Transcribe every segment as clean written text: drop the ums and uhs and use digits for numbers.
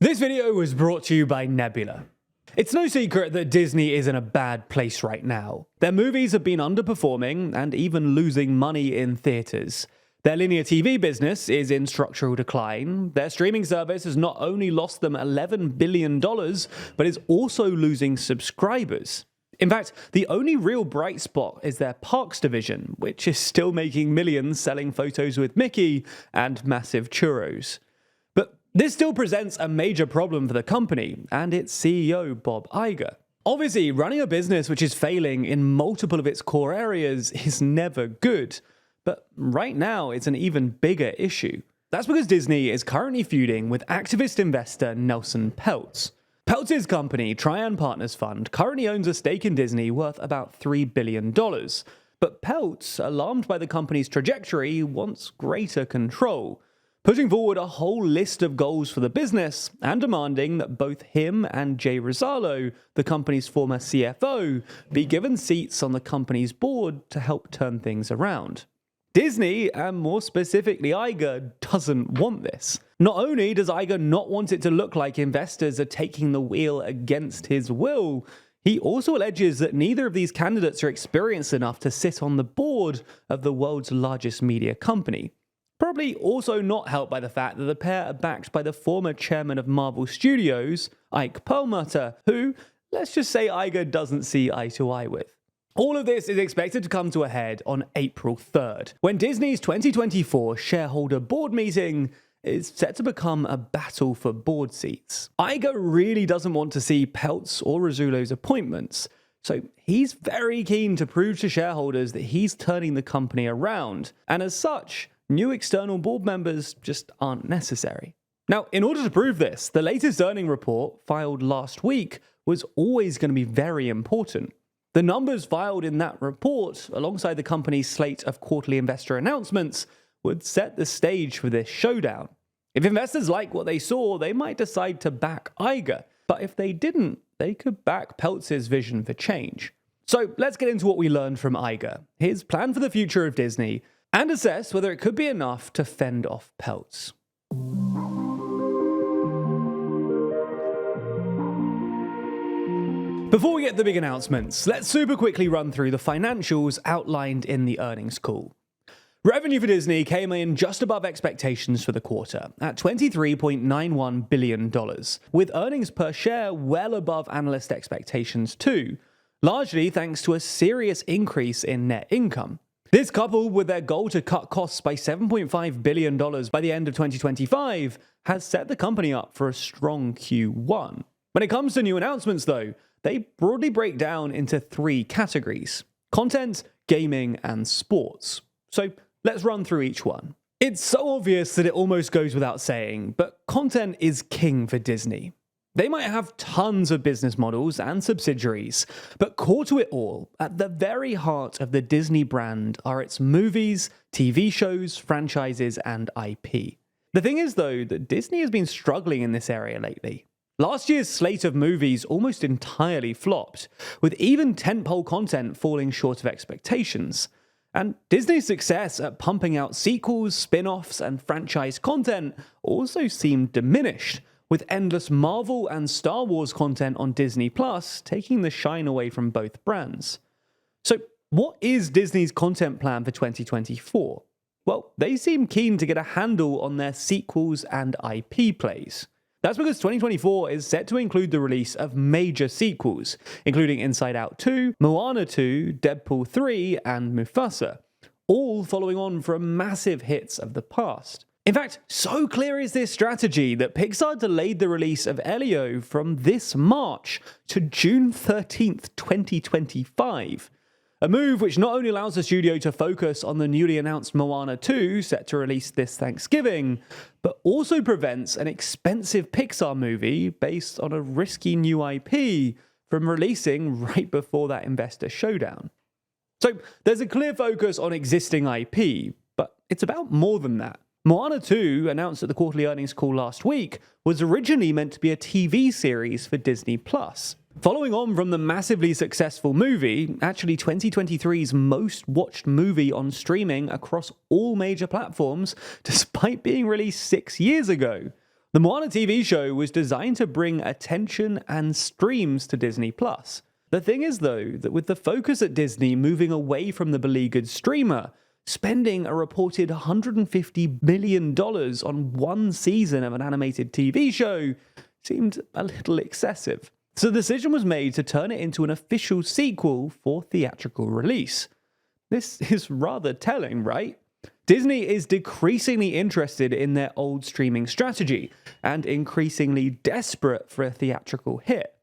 This video was brought to you by Nebula. It's no secret that Disney is in a bad place right now. Their movies have been underperforming and even losing money in theaters. Their linear TV business is in structural decline. Their streaming service has not only lost them $11 billion, but is also losing subscribers. In fact, the only real bright spot is their parks division, which is still making millions selling photos with Mickey and massive churros. But this still presents a major problem for the company and its CEO Bob Iger. Obviously, running a business which is failing in multiple of its core areas is never good. But right now, it's an even bigger issue. That's because Disney is currently feuding with activist investor Nelson Peltz. Peltz's company, Trian Partners Fund, currently owns a stake in Disney worth about $3 billion. But Peltz, alarmed by the company's trajectory, wants greater control, putting forward a whole list of goals for the business and demanding that both him and Jay Rosalo, the company's former CFO, be given seats on the company's board to help turn things around. Disney, and more specifically Iger, doesn't want this. Not only does Iger not want it to look like investors are taking the wheel against his will, he also alleges that neither of these candidates are experienced enough to sit on the board of the world's largest media company. Probably also not helped by the fact that the pair are backed by the former chairman of Marvel Studios, Ike Perlmutter, who, let's just say Iger doesn't see eye to eye with. All of this is expected to come to a head on April 3rd, when Disney's 2024 shareholder board meeting is set to become a battle for board seats. Iger really doesn't want to see Peltz or Rosalo's appointments, so he's very keen to prove to shareholders that he's turning the company around, and as such, new external board members just aren't necessary. Now, in order to prove this, the latest earnings report, filed last week, was always going to be very important. The numbers filed in that report, alongside the company's slate of quarterly investor announcements, would set the stage for this showdown. If investors like what they saw, they might decide to back Iger, but if they didn't, they could back Peltz's vision for change. So let's get into what we learned from Iger, his plan for the future of Disney, and assess whether it could be enough to fend off Peltz. Before we get to the big announcements, let's super quickly run through the financials outlined in the earnings call. Revenue for Disney came in just above expectations for the quarter, at $23.91 billion, with earnings per share well above analyst expectations too, largely thanks to a serious increase in net income. This, coupled with their goal to cut costs by $7.5 billion by the end of 2025, has set the company up for a strong Q1. When it comes to new announcements though, they broadly break down into three categories: content, gaming, and sports. So let's run through each one. It's so obvious that it almost goes without saying, but content is king for Disney. They might have tons of business models and subsidiaries, but core to it all, at the very heart of the Disney brand, are its movies, TV shows, franchises, and IP. The thing is, though, that Disney has been struggling in this area lately. Last year's slate of movies almost entirely flopped, with even tentpole content falling short of expectations. And Disney's success at pumping out sequels, spin-offs, and franchise content also seemed diminished, with endless Marvel and Star Wars content on Disney Plus taking the shine away from both brands. So what is Disney's content plan for 2024? Well, they seem keen to get a handle on their sequels and IP plays. That's because 2024 is set to include the release of major sequels, including Inside Out 2, Moana 2, Deadpool 3, and Mufasa, all following on from massive hits of the past. In fact, so clear is this strategy that Pixar delayed the release of Elio from this March to June 13th, 2025. A move which not only allows the studio to focus on the newly announced Moana 2, set to release this Thanksgiving, but also prevents an expensive Pixar movie based on a risky new IP from releasing right before that investor showdown. So there's a clear focus on existing IP, but it's about more than that. Moana 2, announced at the quarterly earnings call last week, was originally meant to be a TV series for Disney+. Following on from the massively successful movie, actually 2023's most watched movie on streaming across all major platforms, despite being released 6 years ago, The Moana TV show was designed to bring attention and streams to Disney+. The thing is, though, that with the focus at Disney moving away from the beleaguered streamer, spending a reported $150 million on one season of an animated TV show seemed a little excessive. So the decision was made to turn it into an official sequel for theatrical release. This is rather telling, right? Disney is decreasingly interested in their old streaming strategy and increasingly desperate for a theatrical hit.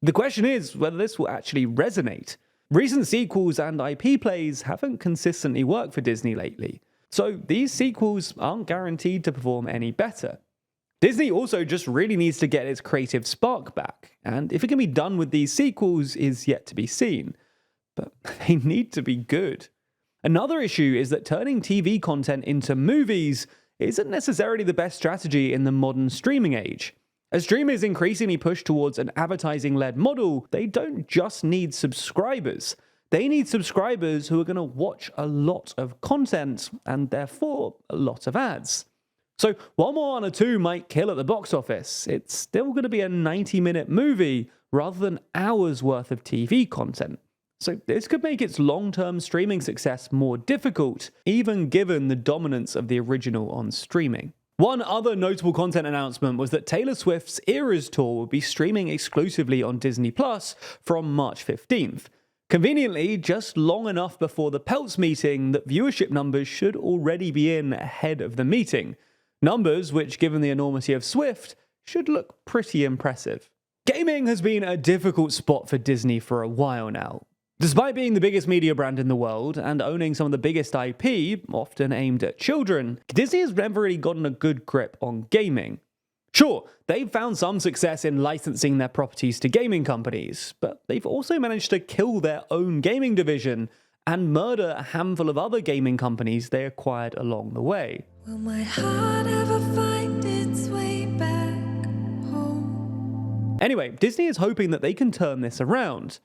The question is whether this will actually resonate. Recent sequels and IP plays haven't consistently worked for Disney lately, so these sequels aren't guaranteed to perform any better. Disney also just really needs to get its creative spark back, and if it can be done with these sequels is yet to be seen. But they need to be good. Another issue is that turning TV content into movies isn't necessarily the best strategy in the modern streaming age. As streamers increasingly push towards an advertising-led model, they don't just need subscribers. They need subscribers who are going to watch a lot of content and therefore a lot of ads. So while Moana 2 might kill at the box office, it's still going to be a 90-minute movie rather than hours worth of TV content. So this could make its long-term streaming success more difficult, even given the dominance of the original on streaming. One other notable content announcement was that Taylor Swift's Eras Tour will be streaming exclusively on Disney Plus from March 15th. Conveniently, just long enough before the Peltz meeting that viewership numbers should already be in ahead of the meeting. Numbers which, given the enormity of Swift, should look pretty impressive. Gaming has been a difficult spot for Disney for a while now. Despite being the biggest media brand in the world and owning some of the biggest IP, often aimed at children, Disney has never really gotten a good grip on gaming. Sure, they've found some success in licensing their properties to gaming companies, but they've also managed to kill their own gaming division and murder a handful of other gaming companies they acquired along the way. Will my heart ever find its way back home? Anyway, Disney is hoping that they can turn this around.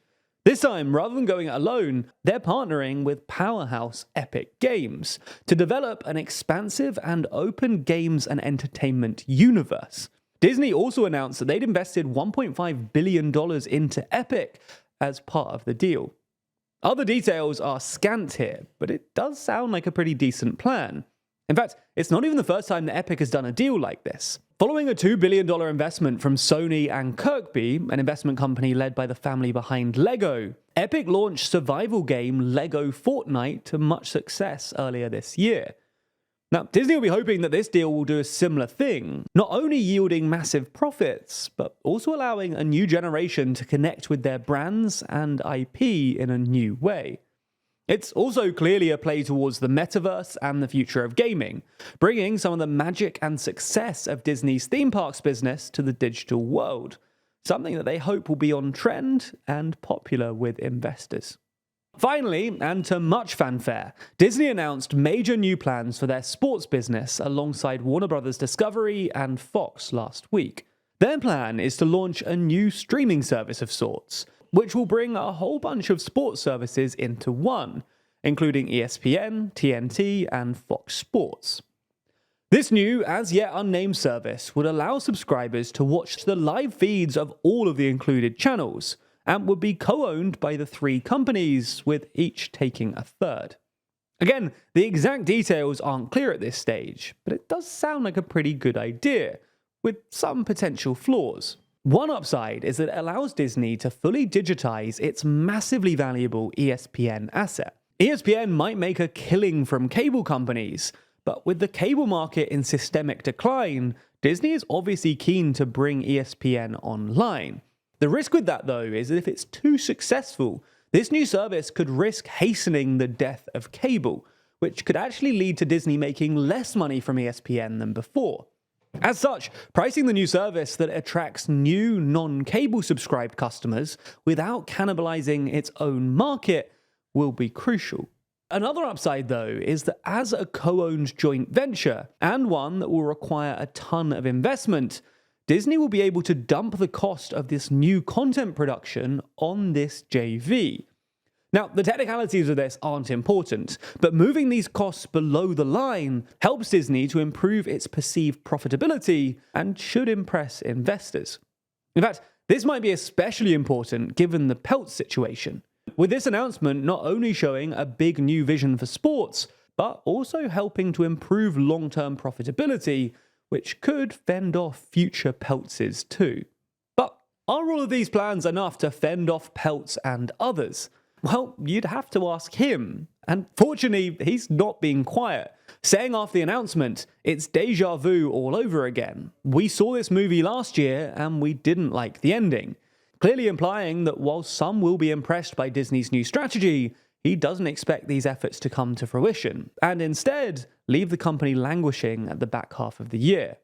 This time, rather than going it alone, they're partnering with powerhouse Epic Games to develop an expansive and open games and entertainment universe. Disney also announced that they'd invested $1.5 billion into Epic as part of the deal. Other details are scant here, but it does sound like a pretty decent plan. In fact, it's not even the first time that Epic has done a deal like this. Following a $2 billion investment from Sony and Kirkby, an investment company led by the family behind Lego, Epic launched survival game Lego Fortnite to much success earlier this year. Now, Disney will be hoping that this deal will do a similar thing, not only yielding massive profits, but also allowing a new generation to connect with their brands and IP in a new way. It's also clearly a play towards the metaverse and the future of gaming, bringing some of the magic and success of Disney's theme parks business to the digital world, something that they hope will be on trend and popular with investors. Finally, and to much fanfare, Disney announced major new plans for their sports business alongside Warner Bros. Discovery and Fox last week. Their plan is to launch a new streaming service of sorts, which will bring a whole bunch of sports services into one, including ESPN, TNT, and Fox Sports. This new, as yet unnamed service would allow subscribers to watch the live feeds of all of the included channels, and would be co-owned by the three companies, with each taking a third. Again, the exact details aren't clear at this stage, but it does sound like a pretty good idea, with some potential flaws. One upside is that it allows Disney to fully digitize its massively valuable ESPN asset. ESPN might make a killing from cable companies, but with the cable market in systemic decline, Disney is obviously keen to bring ESPN online. The risk with that, though, is that if it's too successful, this new service could risk hastening the death of cable, which could actually lead to Disney making less money from ESPN than before. As such, pricing the new service that attracts new non-cable subscribed customers without cannibalizing its own market will be crucial. Another upside, though, is that as a co-owned joint venture, and one that will require a ton of investment, Disney will be able to dump the cost of this new content production on this JV. Now, the technicalities of this aren't important, but moving these costs below the line helps Disney to improve its perceived profitability and should impress investors. In fact, this might be especially important given the Peltz situation, with this announcement not only showing a big new vision for sports, but also helping to improve long-term profitability, which could fend off future Peltzes too. But are all of these plans enough to fend off Peltz and others? Well, you'd have to ask him. And fortunately, he's not being quiet, saying after the announcement, it's deja vu all over again. We saw this movie last year and we didn't like the ending. Clearly implying that while some will be impressed by Disney's new strategy, he doesn't expect these efforts to come to fruition, and instead leave the company languishing at the back half of the year.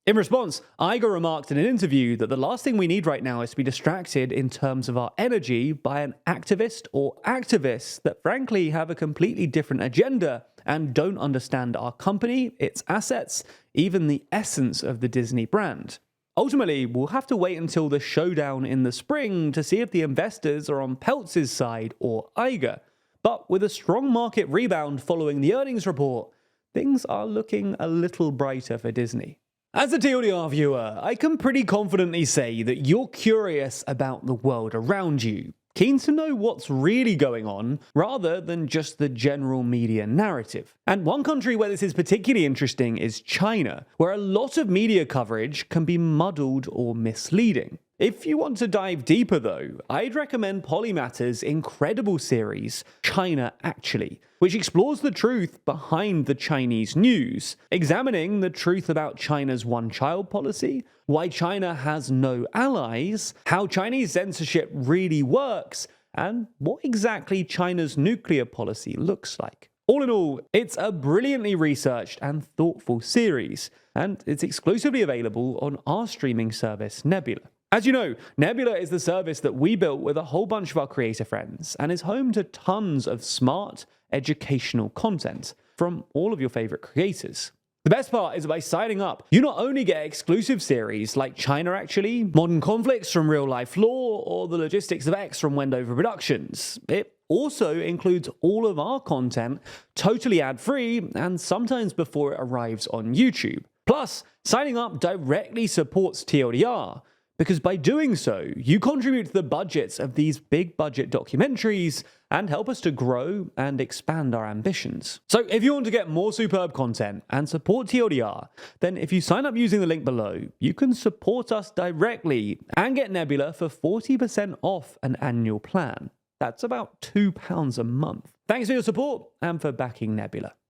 In response, Iger remarked in an interview that the last thing we need right now is to be distracted in terms of our energy by an activist or activists that frankly have a completely different agenda and don't understand our company, its assets, even the essence of the Disney brand. Ultimately, we'll have to wait until the showdown in the spring to see if the investors are on Peltz's side or Iger. But with a strong market rebound following the earnings report, things are looking a little brighter for Disney. As a TLDR viewer, I can pretty confidently say that you're curious about the world around you, keen to know what's really going on rather than just the general media narrative. And one country where this is particularly interesting is China, where a lot of media coverage can be muddled or misleading. If you want to dive deeper though, I'd recommend Polymatter's incredible series, China Actually, which explores the truth behind the Chinese news, examining the truth about China's one-child policy, why China has no allies, how Chinese censorship really works, and what exactly China's nuclear policy looks like. All in all, it's a brilliantly researched and thoughtful series, and it's exclusively available on our streaming service, Nebula. As you know, Nebula is the service that we built with a whole bunch of our creator friends and is home to tons of smart, educational content from all of your favorite creators. The best part is that by signing up, you not only get exclusive series like China Actually, Modern Conflicts from Real Life Law, or The Logistics of X from Wendover Productions. It also includes all of our content totally ad-free and sometimes before it arrives on YouTube. Plus, signing up directly supports TLDR, because by doing so, you contribute to the budgets of these big budget documentaries and help us to grow and expand our ambitions. So if you want to get more superb content and support TLDR, then if you sign up using the link below, you can support us directly and get Nebula for 40% off an annual plan. That's about £2 a month. Thanks for your support and for backing Nebula.